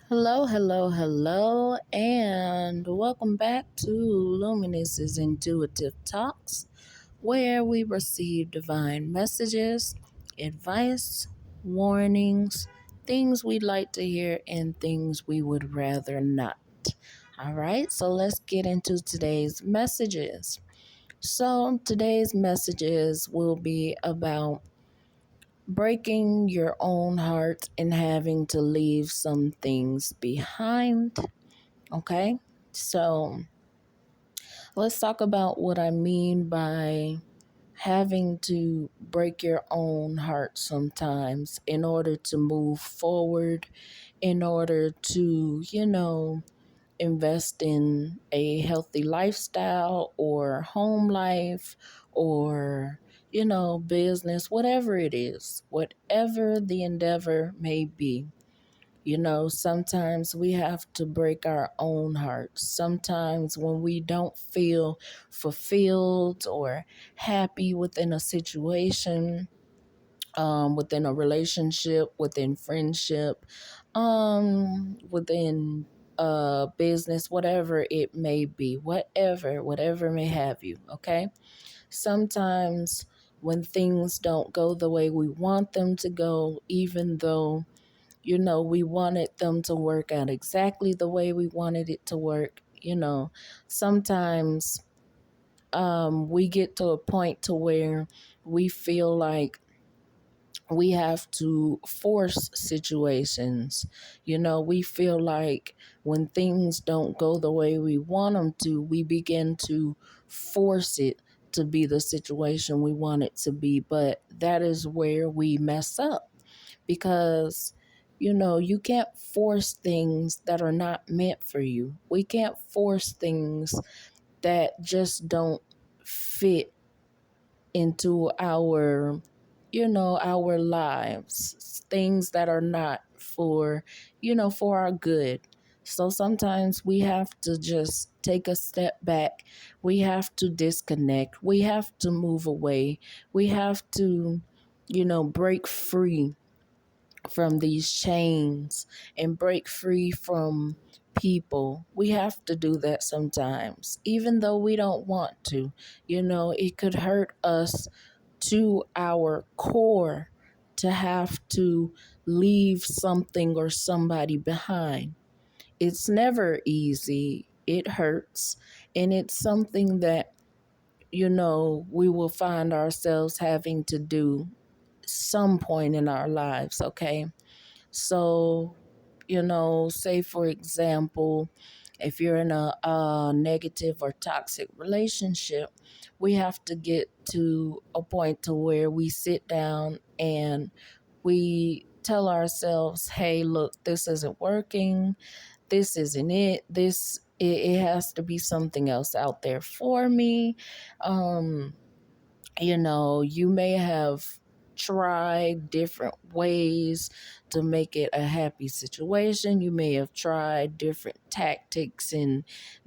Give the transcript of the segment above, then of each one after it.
Hello, hello, hello, and welcome back to Luminous's Intuitive Talks, where we receive divine messages, advice, warnings, things we'd like to hear, and things we would rather not. All right, so let's get into today's messages. So, today's messages will be about breaking your own heart and having to leave some things behind. Okay, so let's talk about what I mean by having to break your own heart sometimes in order to move forward, in order to, invest in a healthy lifestyle or home life or, business, whatever it is, whatever the endeavor may be. Sometimes we have to break our own hearts. Sometimes when we don't feel fulfilled or happy within a situation, within a relationship, within friendship, within business, whatever it may be, whatever may have you, okay? Sometimes when things don't go the way we want them to go, even though we wanted them to work out exactly the way we wanted it to work. Sometimes we get to a point to where we feel like we have to force situations. We feel like when things don't go the way we want them to, we begin to force it to be the situation we want it to be. But that is where we mess up because you can't force things that are not meant for you. We can't force things that just don't fit into our lives, things that are not for our good. So sometimes we have to just take a step back. We have to disconnect. We have to move away. We have to break free from these chains and break free from people. We have to do that sometimes, even though we don't want to. It could hurt us to our core to have to leave something or somebody behind. It's never easy. It hurts. And it's something that, we will find ourselves having to do some point in our lives, okay? So, say for example, if you're in a negative or toxic relationship, we have to get to a point to where we sit down and we tell ourselves, hey, look, this isn't working. This isn't it. It has to be something else out there for me. You may have tried different ways to make it a happy situation. You may have tried different tactics and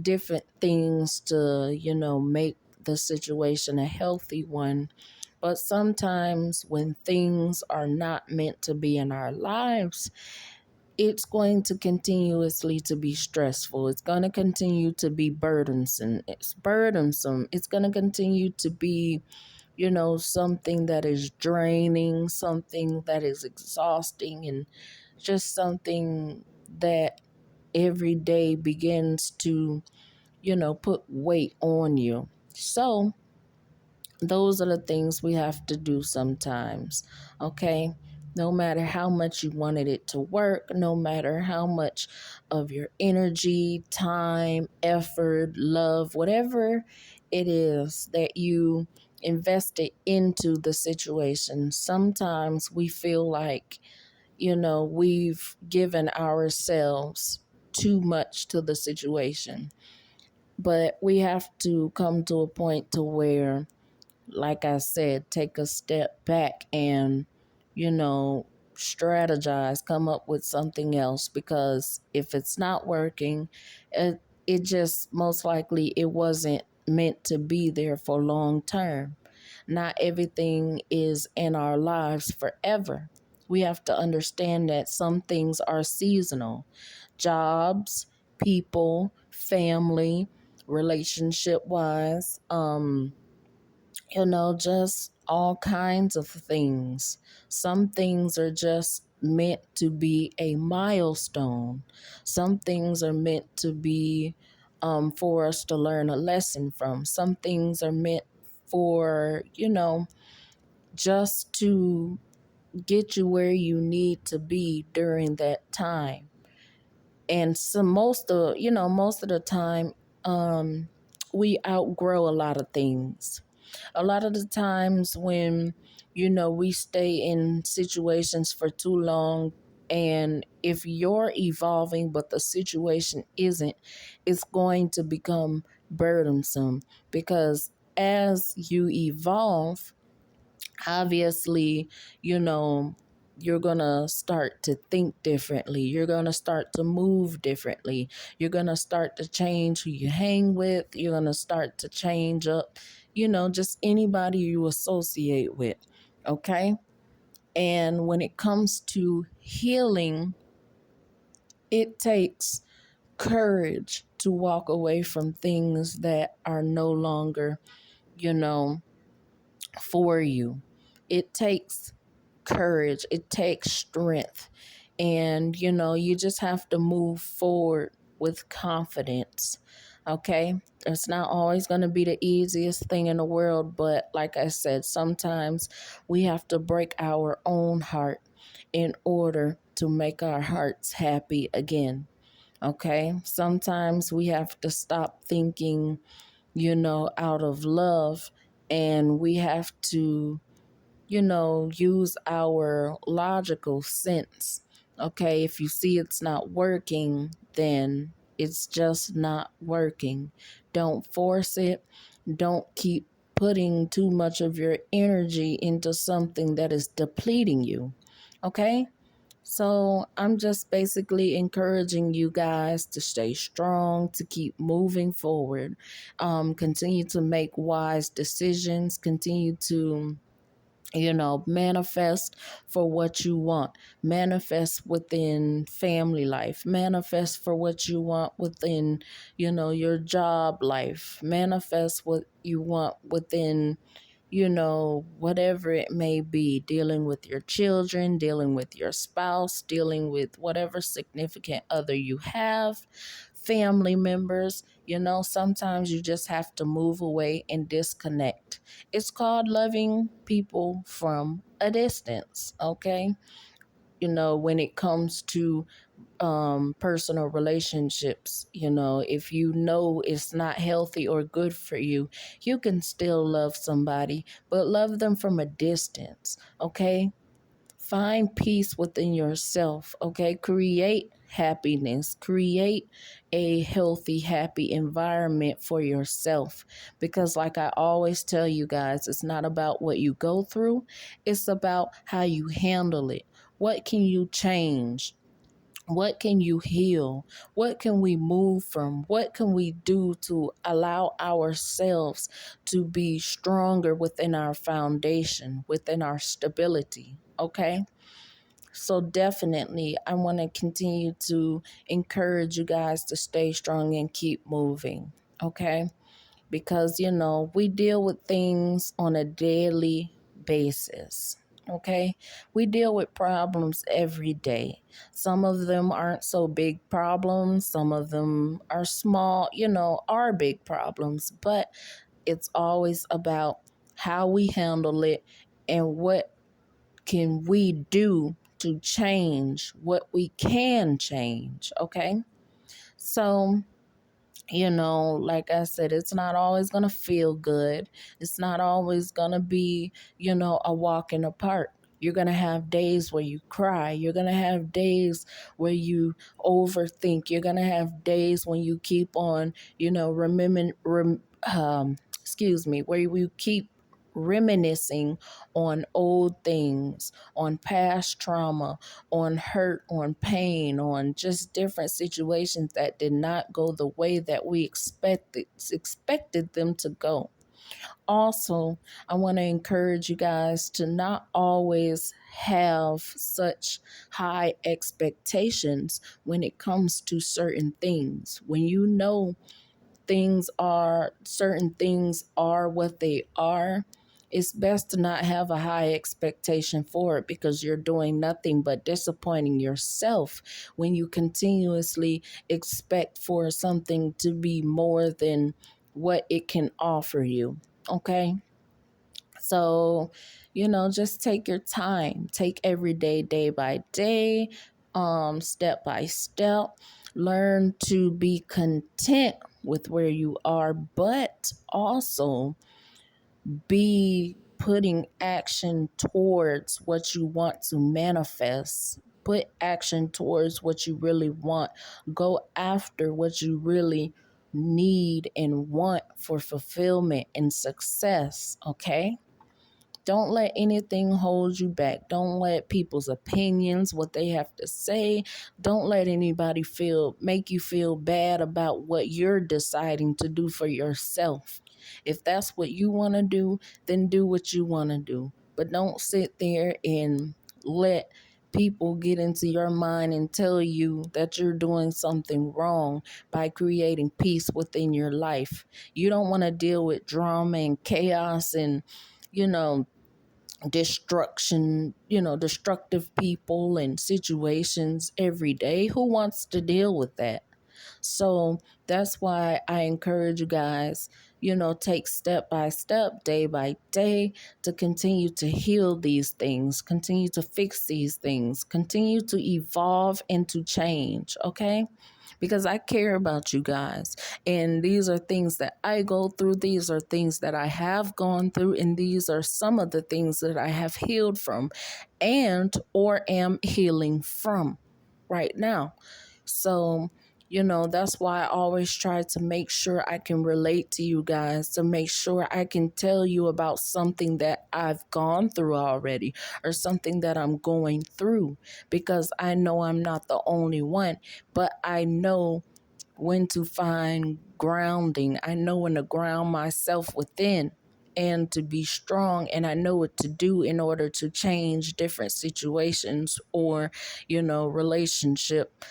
different things to, make the situation a healthy one. But sometimes when things are not meant to be in our lives, it's going to continuously to be stressful. It's going to continue to be burdensome. It's going to continue to be something that is draining, something that is exhausting, and just something that every day begins to, put weight on you. So, those are the things we have to do sometimes, okay? No matter how much you wanted it to work, no matter how much of your energy, time, effort, love, whatever it is that you invested into the situation, sometimes we feel like, we've given ourselves too much to the situation. But we have to come to a point to where, like I said, take a step back and, strategize, come up with something else, because if it's not working, it just most likely it wasn't meant to be there for long term. Not everything is in our lives forever. We have to understand that some things are seasonal. Jobs, people, family, relationship wise, just all kinds of things. Some things are just meant to be a milestone. Some things are meant to be for us to learn a lesson from. Some things are meant for, just to get you where you need to be during that time. And so most of the time, we outgrow a lot of things. A lot of the times when, we stay in situations for too long, and if you're evolving but the situation isn't, it's going to become burdensome, because as you evolve, obviously, you know, you're going to start to think differently. You're going to start to move differently. You're going to start to change who you hang with. You're going to start to change up, just anybody you associate with. Okay. And when it comes to healing, it takes courage to walk away from things that are no longer, you know, for you. It takes courage, it takes strength. And, you just have to move forward with confidence. Okay. It's not always going to be the easiest thing in the world, but like I said, sometimes we have to break our own heart in order to make our hearts happy again. Okay. Sometimes we have to stop thinking, out of love, and we have to use our logical sense. Okay, if you see it's not working, then it's just not working. Don't force it. Don't keep putting too much of your energy into something that is depleting you. Okay? So I'm just basically encouraging you guys to stay strong, to keep moving forward, continue to make wise decisions, continue to manifest for what you want, manifest within family life, manifest for what you want within, your job life, manifest what you want within, whatever it may be, dealing with your children, dealing with your spouse, dealing with whatever significant other you have, family members. Sometimes you just have to move away and disconnect. It's called loving people from a distance, okay? When it comes to personal relationships, if it's not healthy or good for you, you can still love somebody, but love them from a distance. Okay, find peace within yourself. Okay, create happiness, create a healthy, happy environment for yourself, because like I always tell you guys, it's not about what you go through, it's about how you handle it. What can you change? What can you heal? What can we move from? What can we do to allow ourselves to be stronger within our foundation, within our stability? Okay. So definitely, I want to continue to encourage you guys to stay strong and keep moving. Okay. Because, we deal with things on a daily basis. Okay, we deal with problems every day. Some of them aren't so big problems, some of them are small, are big problems, but it's always about how we handle it and what can we do to change what we can change. Okay, so like I said, it's not always going to feel good. It's not always going to be, a walk in the park. You're going to have days where you cry. You're going to have days where you overthink. You're going to have days when you keep on, where you keep reminiscing on old things, on past trauma, on hurt, on pain, on just different situations that did not go the way that we expected them to go. Also, I want to encourage you guys to not always have such high expectations when it comes to certain things. When you know certain things are what they are, it's best to not have a high expectation for it, because you're doing nothing but disappointing yourself when you continuously expect for something to be more than what it can offer you. Okay? So, just take your time. Take every day, day by day, step by step. Learn to be content with where you are, but also be putting action towards what you want to manifest. Put action towards what you really want. Go after what you really need and want for fulfillment and success, okay? Don't let anything hold you back. Don't let people's opinions, what they have to say, don't let anybody make you feel bad about what you're deciding to do for yourself. If that's what you want to do, then do what you want to do. But don't sit there and let people get into your mind and tell you that you're doing something wrong by creating peace within your life. You don't want to deal with drama and chaos and, you know, destructive people and situations every day. Who wants to deal with that? So that's why I encourage you guys, take step by step, day by day, to continue to heal these things, continue to fix these things, continue to evolve and to change, okay? Because I care about you guys. And these are things that I go through. These are things that I have gone through. And these are some of the things that I have healed from and or am healing from right now. So, that's why I always try to make sure I can relate to you guys, to make sure I can tell you about something that I've gone through already or something that I'm going through, because I know I'm not the only one, but I know when to find grounding. I know when to ground myself within and to be strong, and I know what to do in order to change different situations or, relationship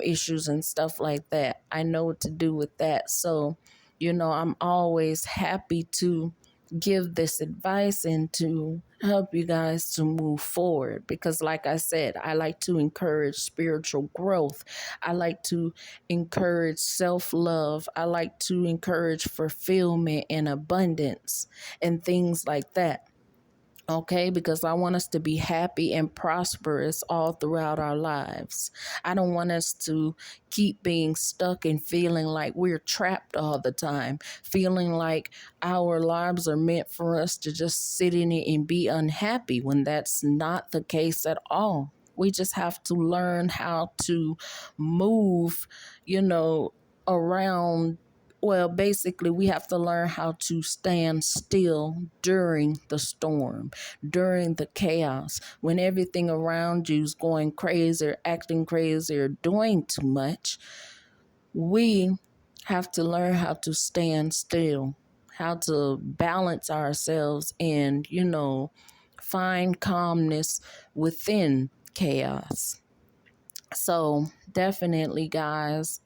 issues and stuff like that. I know what to do with that. So, I'm always happy to give this advice and to help you guys to move forward, because like I said, I like to encourage spiritual growth. I like to encourage self-love. I like to encourage fulfillment and abundance and things like that. Okay, because I want us to be happy and prosperous all throughout our lives. I don't want us to keep being stuck and feeling like we're trapped all the time, feeling like our lives are meant for us to just sit in it and be unhappy, when that's not the case at all. We just have to learn how to move, around. Well, basically, we have to learn how to stand still during the storm, during the chaos, when everything around you is going crazy, or acting crazy, or doing too much. We have to learn how to stand still, how to balance ourselves and, find calmness within chaos. So definitely, guys,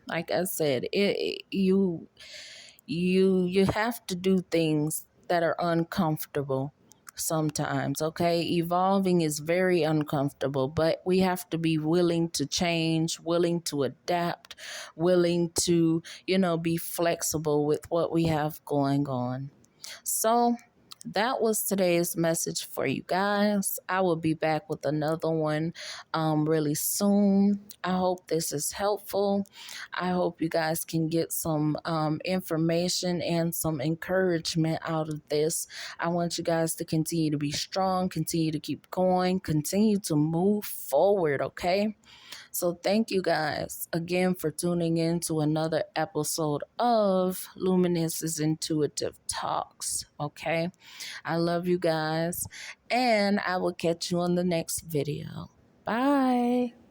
like I said, you have to do things that are uncomfortable sometimes, okay? Evolving is very uncomfortable, but we have to be willing to change, willing to adapt, willing to, be flexible with what we have going on. So that was today's message for you guys. I will be back with another one really soon. I hope this is helpful. I hope you guys can get some information and some encouragement out of this. I want you guys to continue to be strong, continue to keep going, continue to move forward, okay? So thank you guys again for tuning in to another episode of Luminous's Intuitive Talks, okay? I love you guys, and I will catch you on the next video. Bye.